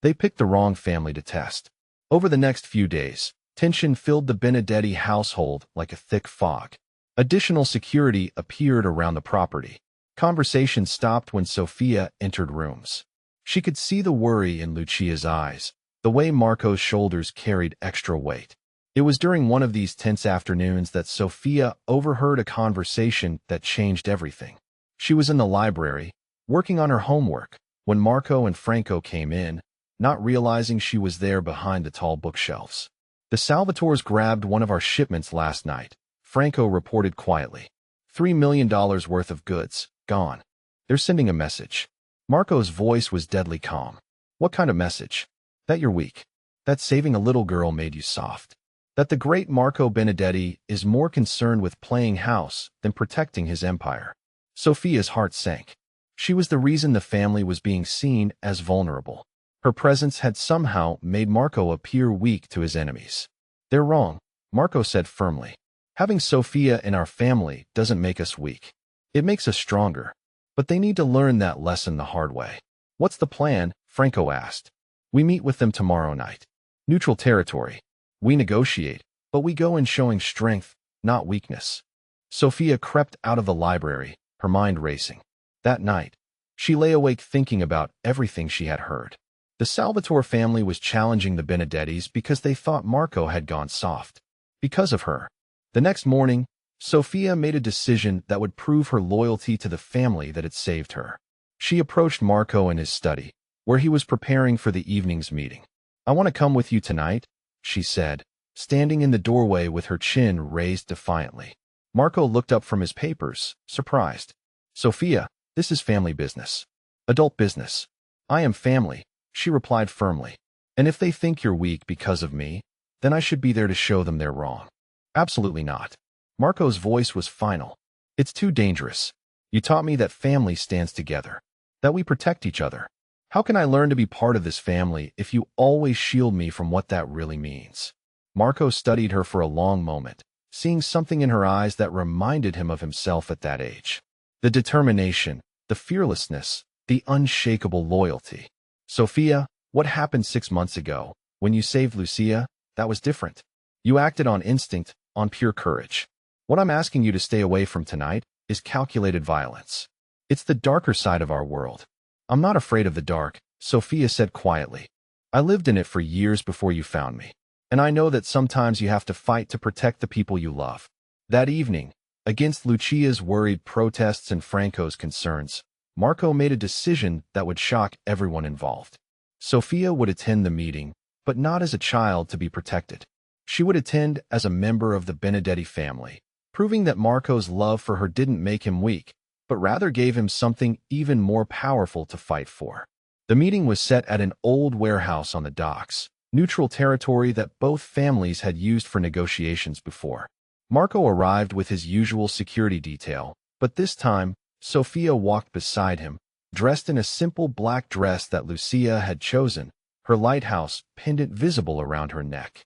They picked the wrong family to test. Over the next few days, tension filled the Benedetti household like a thick fog. Additional security appeared around the property. Conversation stopped when Sophia entered rooms. She could see the worry in Lucia's eyes, the way Marco's shoulders carried extra weight. It was during one of these tense afternoons that Sophia overheard a conversation that changed everything. She was in the library, working on her homework, when Marco and Franco came in, not realizing she was there behind the tall bookshelves. The Salvatores grabbed one of our shipments last night, Franco reported quietly. $3 million worth of goods, gone. They're sending a message. Marco's voice was deadly calm. What kind of message? That you're weak. That saving a little girl made you soft. That the great Marco Benedetti is more concerned with playing house than protecting his empire. Sophia's heart sank. She was the reason the family was being seen as vulnerable. Her presence had somehow made Marco appear weak to his enemies. They're wrong, Marco said firmly. Having Sophia in our family doesn't make us weak. It makes us stronger. But they need to learn that lesson the hard way. What's the plan? Franco asked. We meet with them tomorrow night. Neutral territory. We negotiate, but we go in showing strength, not weakness. Sophia crept out of the library, her mind racing. That night, she lay awake thinking about everything she had heard. The Salvatore family was challenging the Benedettis because they thought Marco had gone soft. Because of her. The next morning, Sophia made a decision that would prove her loyalty to the family that had saved her. She approached Marco in his study, where he was preparing for the evening's meeting. I want to come with you tonight, she said, standing in the doorway with her chin raised defiantly. Marco looked up from his papers, surprised. Sophia, this is family business. Adult business. I am family, she replied firmly. And if they think you're weak because of me, then I should be there to show them they're wrong. Absolutely not. Marco's voice was final. It's too dangerous. You taught me that family stands together, that we protect each other. How can I learn to be part of this family if you always shield me from what that really means? Marco studied her for a long moment, seeing something in her eyes that reminded him of himself at that age. The determination, the fearlessness, the unshakable loyalty. Sophia, what happened 6 months ago, when you saved Lucia, that was different. You acted on instinct, on pure courage. What I'm asking you to stay away from tonight is calculated violence. It's the darker side of our world. I'm not afraid of the dark, Sophia said quietly. I lived in it for years before you found me. And I know that sometimes you have to fight to protect the people you love. That evening, against Lucia's worried protests and Franco's concerns, Marco made a decision that would shock everyone involved. Sophia would attend the meeting, but not as a child to be protected. She would attend as a member of the Benedetti family, proving that Marco's love for her didn't make him weak, but rather gave him something even more powerful to fight for. The meeting was set at an old warehouse on the docks, neutral territory that both families had used for negotiations before. Marco arrived with his usual security detail, but this time, Sophia walked beside him, dressed in a simple black dress that Lucia had chosen, her lighthouse pendant visible around her neck.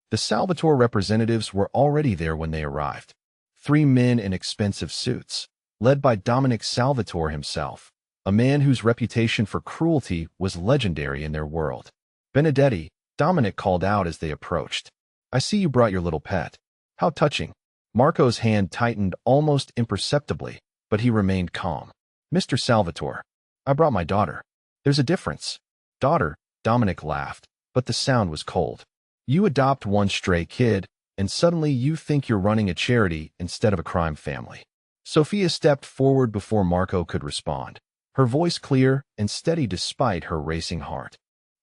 The Salvatore representatives were already there when they arrived. 3 men in expensive suits, led by Dominic Salvatore himself, a man whose reputation for cruelty was legendary in their world. Benedetti, Dominic called out as they approached. I see you brought your little pet. How touching. Marco's hand tightened almost imperceptibly, but he remained calm. Mr. Salvatore, I brought my daughter. There's a difference. Daughter, Dominic laughed, but the sound was cold. You adopt one stray kid, and suddenly you think you're running a charity instead of a crime family. Sophia stepped forward before Marco could respond, her voice clear and steady despite her racing heart.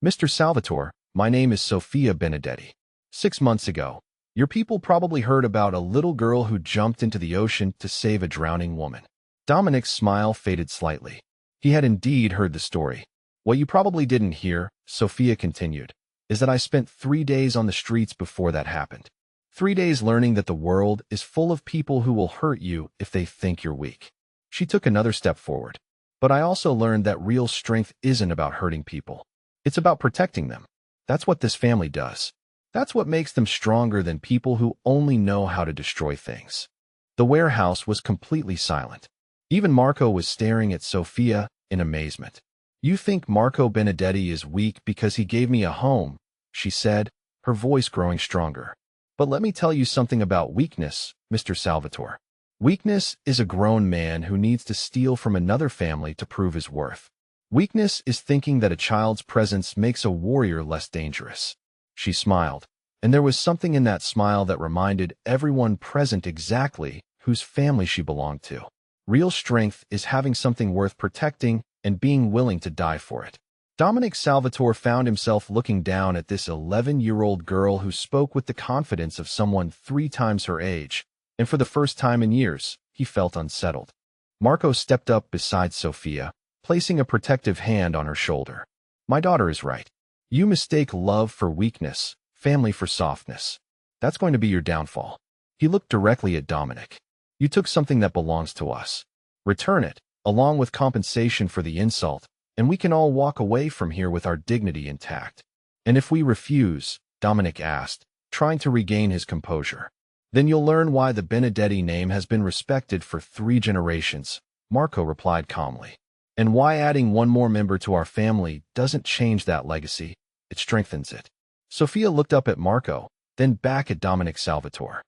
Mr. Salvatore, my name is Sophia Benedetti. 6 months ago, your people probably heard about a little girl who jumped into the ocean to save a drowning woman. Dominic's smile faded slightly. He had indeed heard the story. What you probably didn't hear, Sophia continued, is that I spent 3 days on the streets before that happened. 3 days learning that the world is full of people who will hurt you if they think you're weak. She took another step forward. But I also learned that real strength isn't about hurting people. It's about protecting them. That's what this family does. That's what makes them stronger than people who only know how to destroy things. The warehouse was completely silent. Even Marco was staring at Sophia in amazement. You think Marco Benedetti is weak because he gave me a home, she said, her voice growing stronger. But let me tell you something about weakness, Mr. Salvatore. Weakness is a grown man who needs to steal from another family to prove his worth. Weakness is thinking that a child's presence makes a warrior less dangerous. She smiled, and there was something in that smile that reminded everyone present exactly whose family she belonged to. Real strength is having something worth protecting and being willing to die for it. Dominic Salvatore found himself looking down at this 11-year-old girl who spoke with the confidence of someone 3 times her age, and for the first time in years, he felt unsettled. Marco stepped up beside Sophia, placing a protective hand on her shoulder. My daughter is right. You mistake love for weakness, family for softness. That's going to be your downfall. He looked directly at Dominic. You took something that belongs to us. Return it, along with compensation for the insult, and we can all walk away from here with our dignity intact. And if we refuse, Dominic asked, trying to regain his composure, then you'll learn why the Benedetti name has been respected for 3 generations, Marco replied calmly. And why adding one more member to our family doesn't change that legacy, it strengthens it. Sophia looked up at Marco, then back at Dominic Salvatore.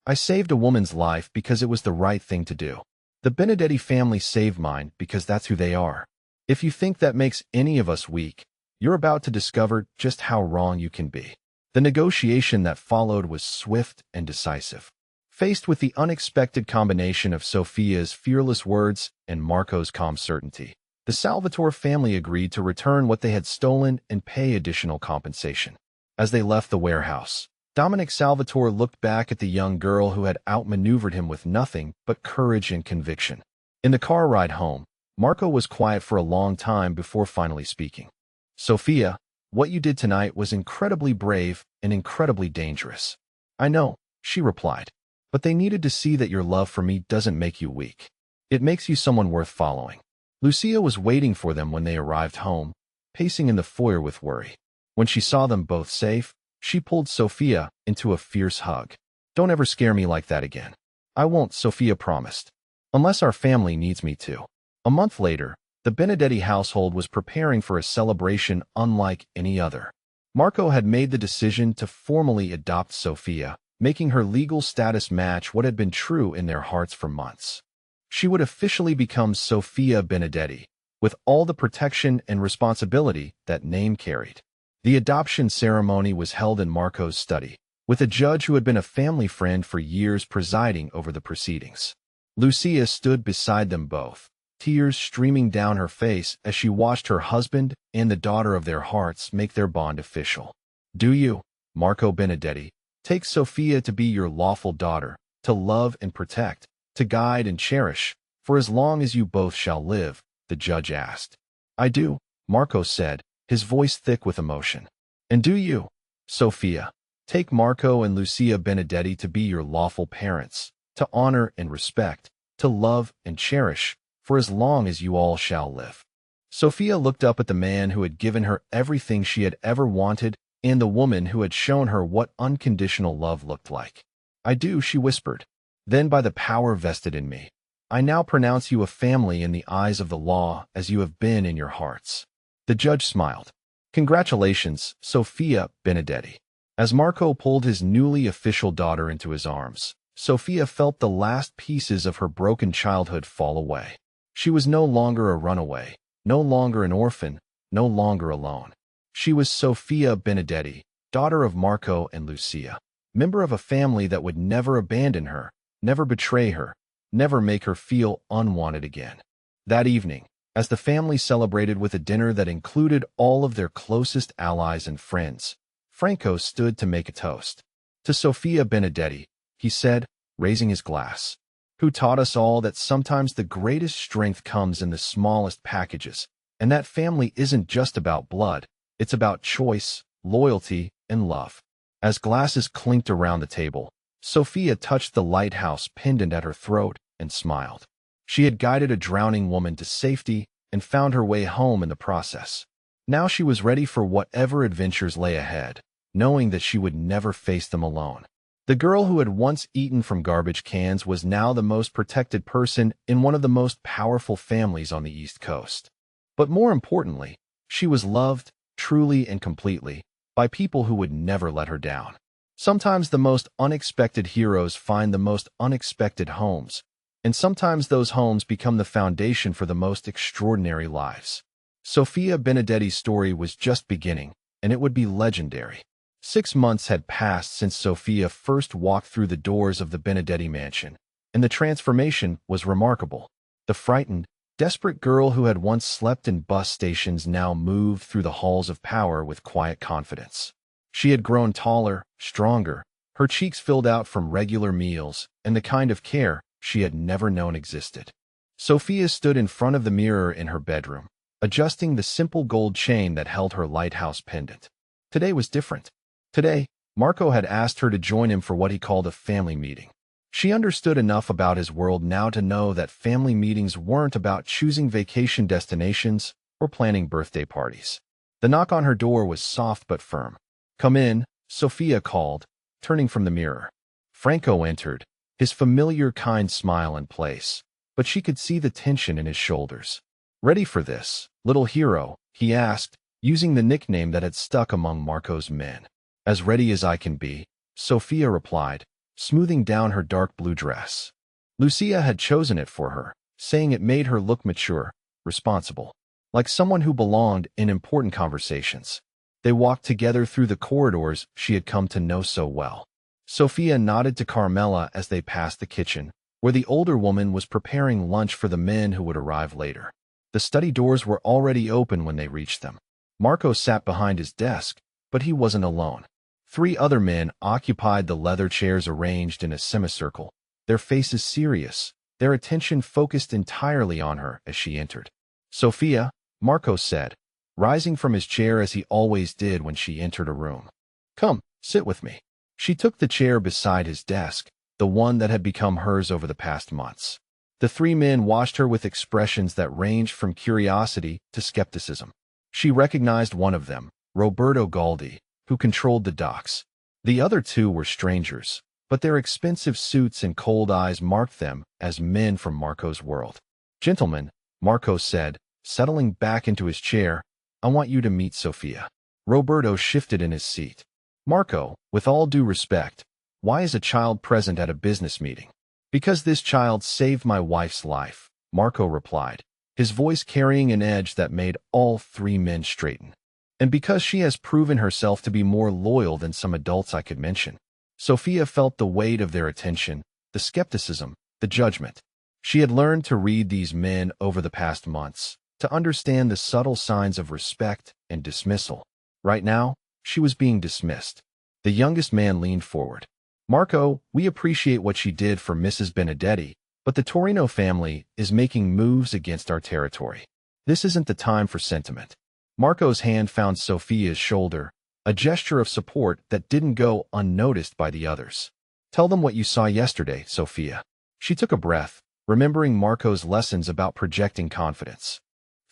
I saved a woman's life because it was the right thing to do. The Benedetti family saved mine because that's who they are. If you think that makes any of us weak, you're about to discover just how wrong you can be. The negotiation that followed was swift and decisive. Faced with the unexpected combination of Sophia's fearless words and Marco's calm certainty, the Salvatore family agreed to return what they had stolen and pay additional compensation. As they left the warehouse, Dominic Salvatore looked back at the young girl who had outmaneuvered him with nothing but courage and conviction. In the car ride home, Marco was quiet for a long time before finally speaking. Sophia, what you did tonight was incredibly brave and incredibly dangerous. I know, she replied, but they needed to see that your love for me doesn't make you weak. It makes you someone worth following. Lucia was waiting for them when they arrived home, pacing in the foyer with worry. When she saw them both safe, she pulled Sophia into a fierce hug. Don't ever scare me like that again. I won't, Sophia promised. Unless our family needs me to. A month later, the Benedetti household was preparing for a celebration unlike any other. Marco had made the decision to formally adopt Sofia, making her legal status match what had been true in their hearts for months. She would officially become Sofia Benedetti, with all the protection and responsibility that name carried. The adoption ceremony was held in Marco's study, with a judge who had been a family friend for years presiding over the proceedings. Lucia stood beside them both, tears streaming down her face as she watched her husband and the daughter of their hearts make their bond official. "Do you, Marco Benedetti, take Sofia to be your lawful daughter, to love and protect, to guide and cherish, for as long as you both shall live?" the judge asked. "I do," Marco said, his voice thick with emotion. "And do you, Sofia, take Marco and Lucia Benedetti to be your lawful parents, to honor and respect, to love and cherish, for as long as you all shall live?" Sofia looked up at the man who had given her everything she had ever wanted and the woman who had shown her what unconditional love looked like. "I do," she whispered. "Then by the power vested in me, I now pronounce you a family in the eyes of the law as you have been in your hearts." The judge smiled. "Congratulations, Sofia Benedetti." As Marco pulled his newly official daughter into his arms, Sofia felt the last pieces of her broken childhood fall away. She was no longer a runaway, no longer an orphan, no longer alone. She was Sofia Benedetti, daughter of Marco and Lucia, member of a family that would never abandon her, never betray her, never make her feel unwanted again. That evening, as the family celebrated with a dinner that included all of their closest allies and friends, Franco stood to make a toast. "To Sofia Benedetti," he said, raising his glass, "who taught us all that sometimes the greatest strength comes in the smallest packages, and that family isn't just about blood, it's about choice, loyalty, and love." As glasses clinked around the table, Sofia touched the lighthouse pendant at her throat and smiled. She had guided a drowning woman to safety and found her way home in the process. Now she was ready for whatever adventures lay ahead, knowing that she would never face them alone. The girl who had once eaten from garbage cans was now the most protected person in one of the most powerful families on the East Coast. But more importantly, she was loved, truly and completely, by people who would never let her down. Sometimes the most unexpected heroes find the most unexpected homes, and sometimes those homes become the foundation for the most extraordinary lives. Sofia Benedetti's story was just beginning, and it would be legendary. 6 months had passed since Sofia first walked through the doors of the Benedetti mansion, and the transformation was remarkable. The frightened, desperate girl who had once slept in bus stations now moved through the halls of power with quiet confidence. She had grown taller, stronger, her cheeks filled out from regular meals and the kind of care she had never known existed. Sofia stood in front of the mirror in her bedroom, adjusting the simple gold chain that held her lighthouse pendant. Today was different. Today, Marco had asked her to join him for what he called a family meeting. She understood enough about his world now to know that family meetings weren't about choosing vacation destinations or planning birthday parties. The knock on her door was soft but firm. "Come in," Sofia called, turning from the mirror. Franco entered, his familiar kind smile in place, but she could see the tension in his shoulders. "Ready for this, little hero?" he asked, using the nickname that had stuck among Marco's men. "As ready as I can be," Sofia replied, smoothing down her dark blue dress. Lucia had chosen it for her, saying it made her look mature, responsible, like someone who belonged in important conversations. They walked together through the corridors she had come to know so well. Sofia nodded to Carmela as they passed the kitchen, where the older woman was preparing lunch for the men who would arrive later. The study doors were already open when they reached them. Marco sat behind his desk, but he wasn't alone. 3 other men occupied the leather chairs arranged in a semicircle, their faces serious, their attention focused entirely on her as she entered. "Sofia," Marco said, rising from his chair as he always did when she entered a room. "Come, sit with me." She took the chair beside his desk, the one that had become hers over the past months. The 3 men watched her with expressions that ranged from curiosity to skepticism. She recognized one of them, Roberto Galdi, who controlled the docks. The other 2 were strangers, but their expensive suits and cold eyes marked them as men from Marco's world. "Gentlemen," Marco said, settling back into his chair. I want you to meet Sophia. Roberto shifted in his seat. Marco, with all due respect, why is a child present at a business meeting? Because this child saved my wife's life, Marco replied, his voice carrying an edge that made all three men straighten. And because she has proven herself to be more loyal than some adults I could mention. Sophia felt the weight of their attention, the skepticism, the judgment. She had learned to read these men over the past months, to understand the subtle signs of respect and dismissal. Right now, she was being dismissed. The youngest man leaned forward. Marco, we appreciate what she did for Mrs. Benedetti, but the Torino family is making moves against our territory. This isn't the time for sentiment. Marco's hand found Sophia's shoulder, a gesture of support that didn't go unnoticed by the others. Tell them what you saw yesterday, Sophia. She took a breath, remembering Marco's lessons about projecting confidence.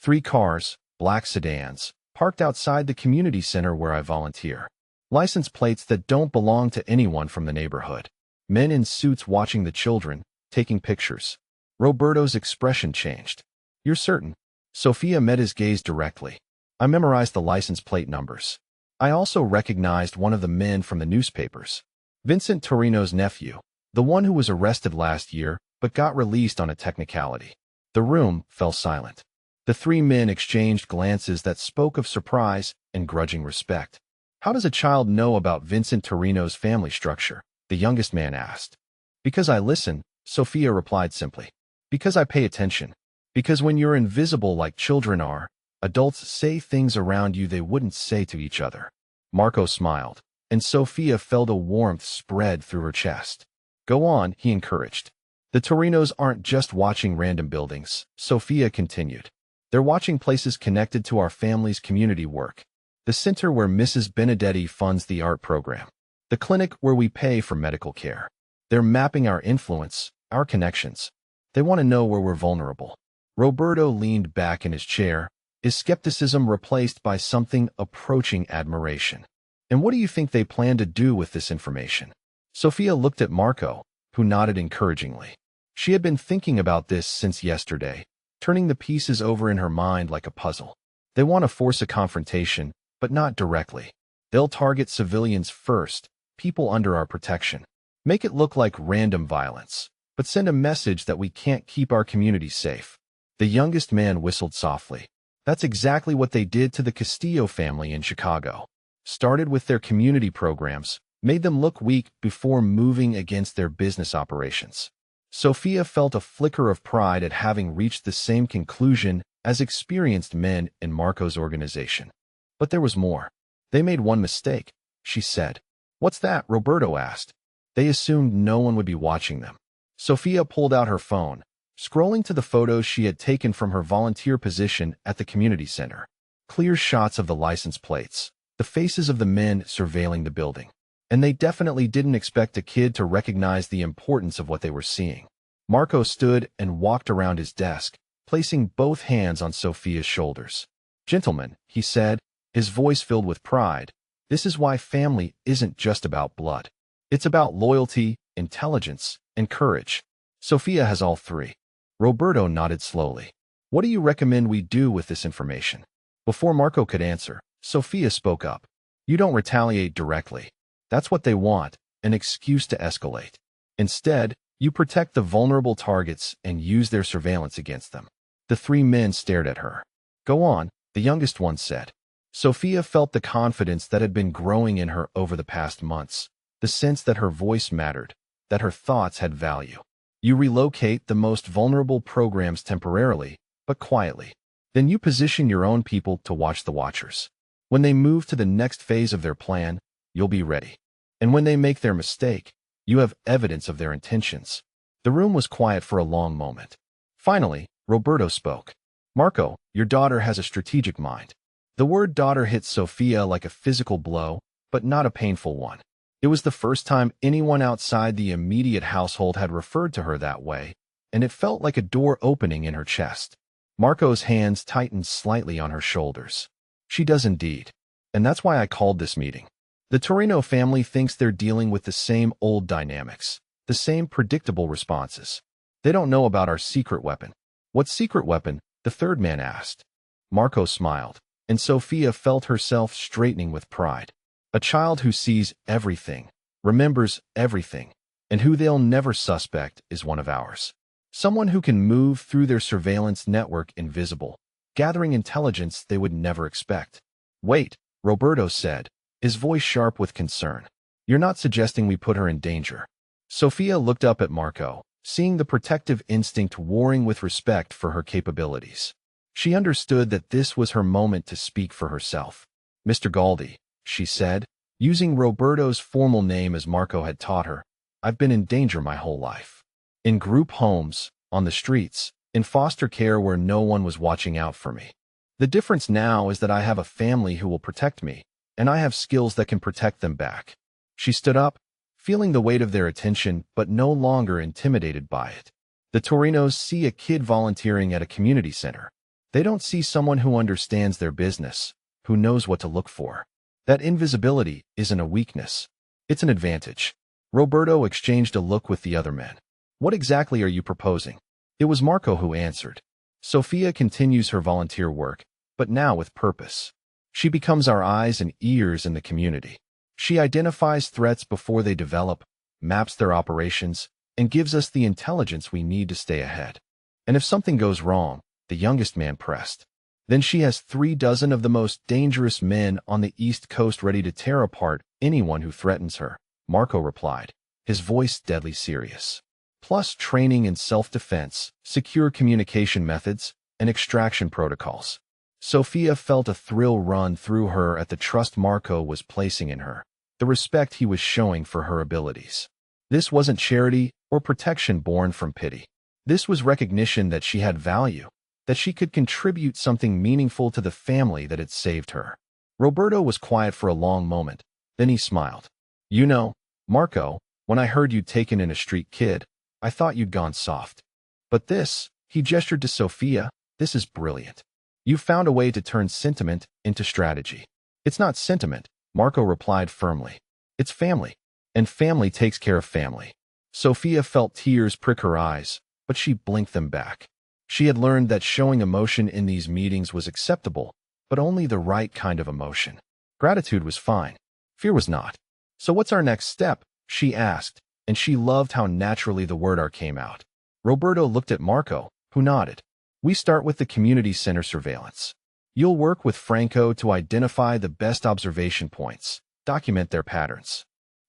3 cars, black sedans, parked outside the community center where I volunteer. License plates that don't belong to anyone from the neighborhood. Men in suits watching the children, taking pictures. Roberto's expression changed. You're certain? Sophia met his gaze directly. I memorized the license plate numbers. I also recognized one of the men from the newspapers. Vincent Torino's nephew, the one who was arrested last year but got released on a technicality. The room fell silent. The 3 men exchanged glances that spoke of surprise and grudging respect. How does a child know about Vincent Torino's family structure? The youngest man asked. Because I listen, Sophia replied simply. Because I pay attention. Because when you're invisible like children are, adults say things around you they wouldn't say to each other. Marco smiled, and Sophia felt a warmth spread through her chest. Go on, he encouraged. The Torinos aren't just watching random buildings, Sophia continued. They're watching places connected to our family's community work. The center where Mrs. Benedetti funds the art program. The clinic where we pay for medical care. They're mapping our influence, our connections. They want to know where we're vulnerable. Roberto leaned back in his chair, his skepticism replaced by something approaching admiration. And what do you think they plan to do with this information? Sophia looked at Marco, who nodded encouragingly. She had been thinking about this since yesterday, turning the pieces over in her mind like a puzzle. They want to force a confrontation, but not directly. They'll target civilians first, people under our protection. Make it look like random violence, but send a message that we can't keep our community safe. The youngest man whistled softly. That's exactly what they did to the Castillo family in Chicago. Started with their community programs, made them look weak before moving against their business operations. Sophia felt a flicker of pride at having reached the same conclusion as experienced men in Marco's organization. But there was more. They made one mistake, she said. What's that? Roberto asked. They assumed no one would be watching them. Sophia pulled out her phone, scrolling to the photos she had taken from her volunteer position at the community center. Clear shots of the license plates, the faces of the men surveilling the building. And they definitely didn't expect a kid to recognize the importance of what they were seeing. Marco stood and walked around his desk, placing both hands on Sophia's shoulders. Gentlemen, he said, his voice filled with pride, this is why family isn't just about blood. It's about loyalty, intelligence, and courage. Sophia has all 3. Roberto nodded slowly. What do you recommend we do with this information? Before Marco could answer, Sophia spoke up. You don't retaliate directly. That's what they want, an excuse to escalate. Instead, you protect the vulnerable targets and use their surveillance against them. The 3 men stared at her. Go on, the youngest one said. Sophia felt the confidence that had been growing in her over the past months, the sense that her voice mattered, that her thoughts had value. You relocate the most vulnerable programs temporarily, but quietly. Then you position your own people to watch the watchers. When they move to the next phase of their plan, you'll be ready. And when they make their mistake, you have evidence of their intentions. The room was quiet for a long moment. Finally, Roberto spoke. Marco, your daughter has a strategic mind. The word daughter hit Sophia like a physical blow, but not a painful one. It was the first time anyone outside the immediate household had referred to her that way, and it felt like a door opening in her chest. Marco's hands tightened slightly on her shoulders. She does indeed. And that's why I called this meeting. The Torino family thinks they're dealing with the same old dynamics, the same predictable responses. They don't know about our secret weapon. What secret weapon? the third man asked. Marco smiled, and Sophia felt herself straightening with pride. A child who sees everything, remembers everything, and who they'll never suspect is one of ours. Someone who can move through their surveillance network invisible, gathering intelligence they would never expect. Wait, Roberto said, his voice sharp with concern. You're not suggesting we put her in danger. Sophia looked up at Marco, seeing the protective instinct warring with respect for her capabilities. She understood that this was her moment to speak for herself. Mr. Galdi, she said, using Roberto's formal name as Marco had taught her, I've been in danger my whole life. In group homes, on the streets, in foster care where no one was watching out for me. The difference now is that I have a family who will protect me, and I have skills that can protect them back. She stood up, feeling the weight of their attention but no longer intimidated by it. The Torinos see a kid volunteering at a community center. They don't see someone who understands their business, who knows what to look for. That invisibility isn't a weakness. It's an advantage. Roberto exchanged a look with the other men. What exactly are you proposing? It was Marco who answered. Sophia continues her volunteer work, but now with purpose. She becomes our eyes and ears in the community. She identifies threats before they develop, maps their operations, and gives us the intelligence we need to stay ahead. And if something goes wrong, the youngest man pressed. Then she has 36 of the most dangerous men on the East Coast ready to tear apart anyone who threatens her, Marco replied, his voice deadly serious. Plus training in self-defense, secure communication methods, and extraction protocols. Sophia felt a thrill run through her at the trust Marco was placing in her, the respect he was showing for her abilities. This wasn't charity or protection born from pity. This was recognition that she had value, that she could contribute something meaningful to the family that had saved her. Roberto was quiet for a long moment, then he smiled. You know, Marco, when I heard you'd taken in a street kid, I thought you'd gone soft. But this, he gestured to Sophia, this is brilliant. You found a way to turn sentiment into strategy. It's not sentiment, Marco replied firmly. It's family, and family takes care of family. Sophia felt tears prick her eyes, but she blinked them back. She had learned that showing emotion in these meetings was acceptable, but only the right kind of emotion. Gratitude was fine. Fear was not. So what's our next step? She asked, and she loved how naturally the word "our" came out. Roberto looked at Marco, who nodded. We start with the community center surveillance. You'll work with Franco to identify the best observation points, document their patterns.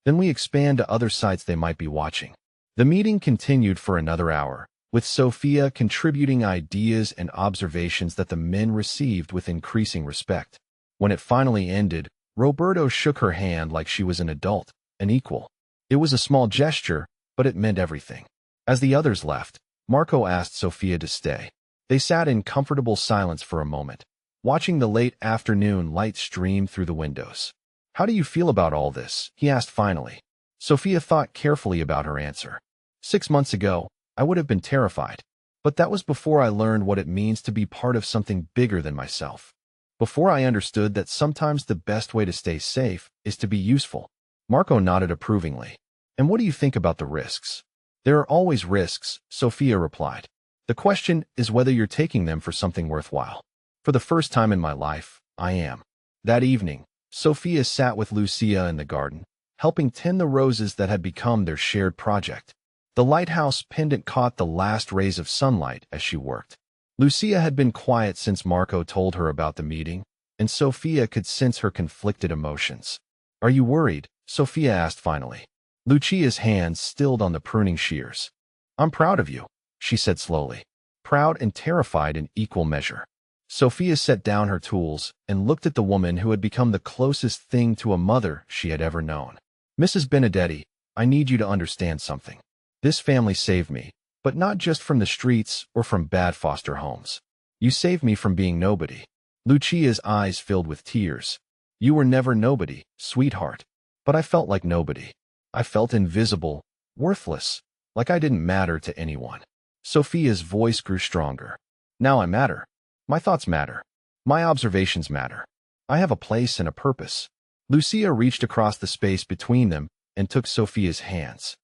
Then we expand to other sites they might be watching. The meeting continued for another hour, with Sophia contributing ideas and observations that the men received with increasing respect. When it finally ended, Roberto shook her hand like she was an adult, an equal. It was a small gesture, but it meant everything. As the others left, Marco asked Sophia to stay. They sat in comfortable silence for a moment, watching the late afternoon light stream through the windows. How do you feel about all this? He asked finally. Sophia thought carefully about her answer. 6 months ago, I would have been terrified. But that was before I learned what it means to be part of something bigger than myself. Before I understood that sometimes the best way to stay safe is to be useful. Marco nodded approvingly. And what do you think about the risks? There are always risks, Sophia replied. The question is whether you're taking them for something worthwhile. For the first time in my life, I am. That evening, Sophia sat with Lucia in the garden, helping tend the roses that had become their shared project. The lighthouse pendant caught the last rays of sunlight as she worked. Lucia had been quiet since Marco told her about the meeting, and Sophia could sense her conflicted emotions. Are you worried? Sophia asked finally. Lucia's hands stilled on the pruning shears. I'm proud of you, she said slowly. Proud and terrified in equal measure. Sophia set down her tools and looked at the woman who had become the closest thing to a mother she had ever known. Mrs. Benedetti, I need you to understand something. This family saved me, but not just from the streets or from bad foster homes. You saved me from being nobody. Lucia's eyes filled with tears. You were never nobody, sweetheart. But I felt like nobody. I felt invisible, worthless, like I didn't matter to anyone. Sophia's voice grew stronger. Now I matter. My thoughts matter. My observations matter. I have a place and a purpose. Lucia reached across the space between them and took Sophia's hands.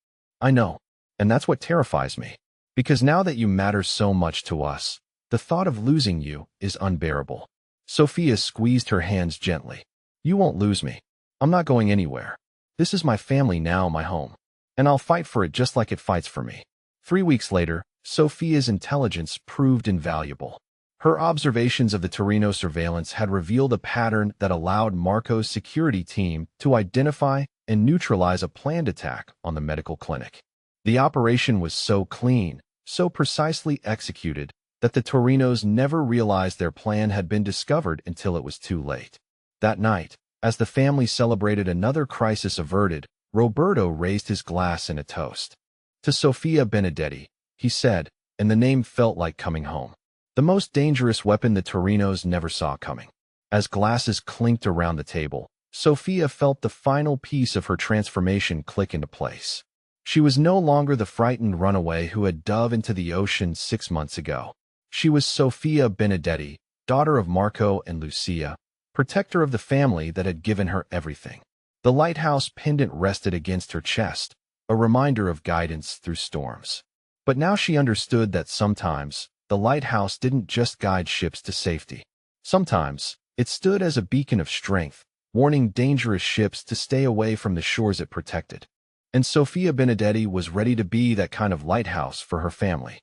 I know. And that's what terrifies me. Because now that you matter so much to us, The thought of losing you is unbearable. Sophia squeezed her hands gently. You won't lose me. I'm not going anywhere. This is my family now, my home. And I'll fight for it just like it fights for me. 3 weeks later, Sophia's intelligence proved invaluable. Her observations of the Torino surveillance had revealed a pattern that allowed Marco's security team to identify and neutralize a planned attack on the medical clinic. The operation was so clean, so precisely executed, that the Torinos never realized their plan had been discovered until it was too late. That night, as the family celebrated another crisis averted, Roberto raised his glass in a toast. To Sofia Benedetti, he said, and the name felt like coming home. The most dangerous weapon the Torinos never saw coming. As glasses clinked around the table, Sofia felt the final piece of her transformation click into place. She was no longer the frightened runaway who had dove into the ocean 6 months ago. She was Sofia Benedetti, daughter of Marco and Lucia, protector of the family that had given her everything. The lighthouse pendant rested against her chest, a reminder of guidance through storms. But now she understood that sometimes, the lighthouse didn't just guide ships to safety. Sometimes, it stood as a beacon of strength, warning dangerous ships to stay away from the shores it protected. And Sofia Benedetti was ready to be that kind of lighthouse for her family.